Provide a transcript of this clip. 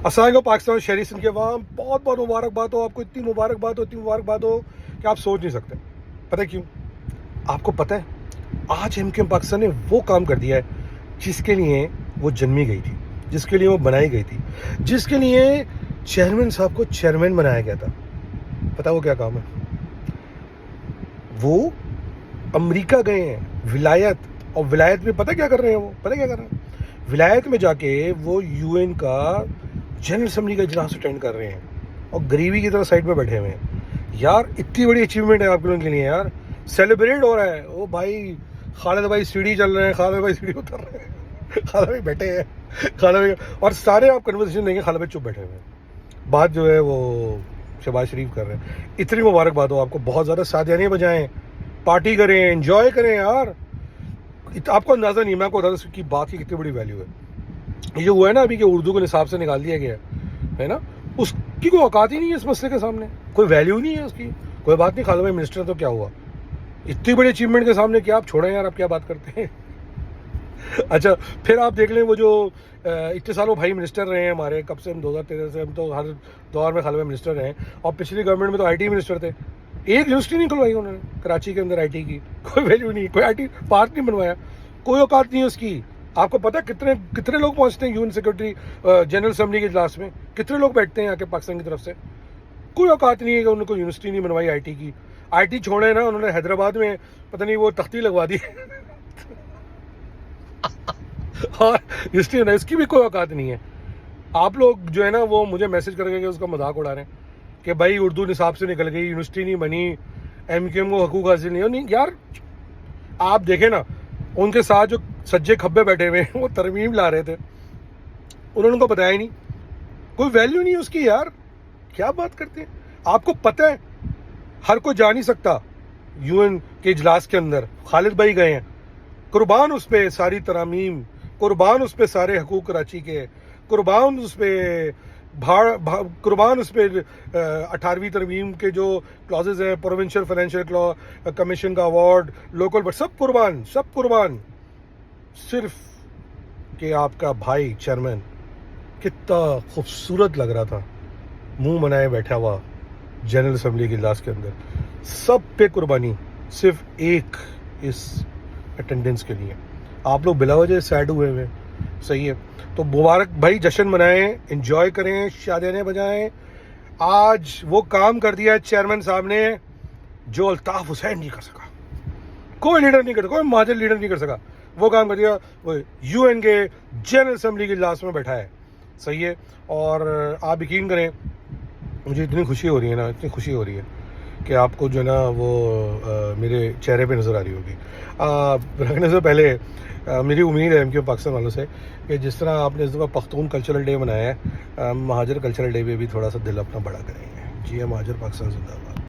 السلام علیکم پاکستان شہری سندھ کے عوام، بہت بہت مبارکباد ہو آپ کو، اتنی مبارکباد ہو کہ آپ سوچ نہیں سکتے. پتہ کیوں؟ آپ کو پتہ ہے آج MKM پاکستان نے وہ کام کر دیا ہے جس کے لیے وہ جنمی گئی تھی، جس کے لیے وہ بنائی گئی تھی، جس کے لیے چیئرمین صاحب کو چیئرمین بنایا گیا تھا. پتہ وہ کیا کام ہے؟ وہ امریکہ گئے ہیں ولایت، اور ولایت میں پتہ کیا کر رہے ہیں؟ وہ پتہ کیا کر رہے ہیں؟ ولایت میں جا کے وہ UN کا جنرل اسمبلی کا اجلاس اٹینڈ کر رہے ہیں اور غریبی کی طرح سائڈ پہ بیٹھے ہوئے ہیں. یار اتنی بڑی اچیومنٹ ہے آپ لوگوں کے لیے، یار سیلیبریٹ ہو رہا ہے. او بھائی خالد بھائی سیڑھی چل رہے ہیں، خالد بھائی سیڑھی اتر رہے ہیں، خالد بھائی بیٹھے ہیں، خالد بھائی اور سارے آپ کنورسیشن دیں گے خالد بھائی چپ بیٹھے ہوئے ہیں. بات جو ہے وہ شہباز شریف کر رہے ہیں. اتنی مبارکباد ہو آپ کو، بہت زیادہ سادیانے بجائیں، پارٹی کریں، انجوائے کریں. یار آپ کو اندازہ نہیں، میں آپ کو بتا دوں کی بات کی کتنی بڑی ویلیو ہے. یہ جو ہوا ہے نا ابھی کہ اردو کو نصاب سے نکال دیا گیا ہے نا، اس کی کوئی اوقات ہی نہیں ہے اس مسئلے کے سامنے، کوئی ویلیو نہیں ہے اس کی. کوئی بات نہیں، خالد بھائی منسٹر تو کیا ہوا، اتنی بڑی اچیومنٹ کے سامنے کیا آپ چھوڑیں یار، آپ کیا بات کرتے ہیں. اچھا پھر آپ دیکھ لیں وہ جو اتنے سال وہ بھائی منسٹر رہے ہیں ہمارے، کب سے ہم 2013 سے ہم تو ہر دور میں خالد بھائی منسٹر رہے ہیں، اور پچھلی گورنمنٹ میں تو IT منسٹر تھے. ایک یونیورسٹی نہیں کھلوائی انہوں نے کراچی کے اندر IT کی، کوئی ویلیو نہیں، کوئی IT پارک نہیں بنوایا، کوئی اوقات نہیں ہے اس کی. آپ کو پتہ کتنے لوگ پہنچتے ہیں UN سیکرٹری جنرل اسمبلی کے اجلاس میں، کتنے لوگ بیٹھتے ہیں آ کے پاکستان کی طرف سے. کوئی اوقات نہیں ہے کہ انہوں نے کوئی یونیورسٹی نہیں بنوائی IT کی. IT چھوڑے نا، انہوں نے حیدرآباد میں پتہ نہیں وہ تختی لگوا دی اور یونیورسٹی بنائی، اس کی بھی کوئی اوقات نہیں ہے. آپ لوگ جو ہے نا وہ مجھے میسج کر کے اس کا مذاق اڑا رہے ہیں کہ بھائی اردو نصاب سے نکل گئی، یونیورسٹی نہیں بنی، MKM کو حقوق حاصل نہیں ہو. نہیں یار، آپ دیکھیں نا ان کے ساتھ جو سجے کھبے بیٹھے ہوئے ہیں وہ ترمیم لا رہے تھے، انہوں نے ان کو بتایا ہی نہیں، کوئی ویلیو نہیں اس کی. یار کیا بات کرتے ہیں. آپ کو پتہ ہے ہر کوئی جا نہیں سکتا UN کے اجلاس کے اندر، خالد بھائی گئے ہیں، قربان اس پہ ساری ترامیم، قربان اس پہ سارے حقوق کراچی کے، قربان اس پہ قربان اس پہ 18ویں ترمیم کے جو کلازز ہیں، پروونشل فائنینشیل کمیشن کا ایوارڈ، لوکل بٹ سب قربان، سب قربان. صرف کہ آپ کا بھائی چیئرمین کتنا خوبصورت لگ رہا تھا، منہ بنائے بیٹھا ہوا جنرل اسمبلی کے اجلاس کے اندر، سب پہ قربانی، صرف ایک اس اٹینڈنس کے لیے. آپ لوگ بلا وجہ سیڈ ہوئے ہوئے. صحیح ہے، تو مبارک بھائی، جشن منائیں، انجوائے کریں، شادیاں بجائیں. آج وہ کام کر دیا ہے چیئرمین صاحب نے جو الطاف حسین نہیں کر سکا، کوئی لیڈر نہیں کر سکا، کوئی مہاجر لیڈر نہیں کر سکا. وہ کام کر دیا، وہ UN کے جنرل اسمبلی کے اجلاس میں بیٹھا ہے. صحیح ہے. اور آپ یقین کریں مجھے اتنی خوشی ہو رہی ہے نا، اتنی خوشی ہو رہی ہے کہ آپ کو جو ہے نا وہ میرے چہرے پہ نظر آ رہی ہوگی. رکھنے سے پہلے میری امید ہے MKM پاکستان والوں سے کہ جس طرح آپ نے اس دفعہ پختون کلچرل ڈے منایا ہے، مہاجر کلچرل ڈے پہ بھی تھوڑا سا دل اپنا بڑا کریں گے. جی مہاجر پاکستان زندہ باد.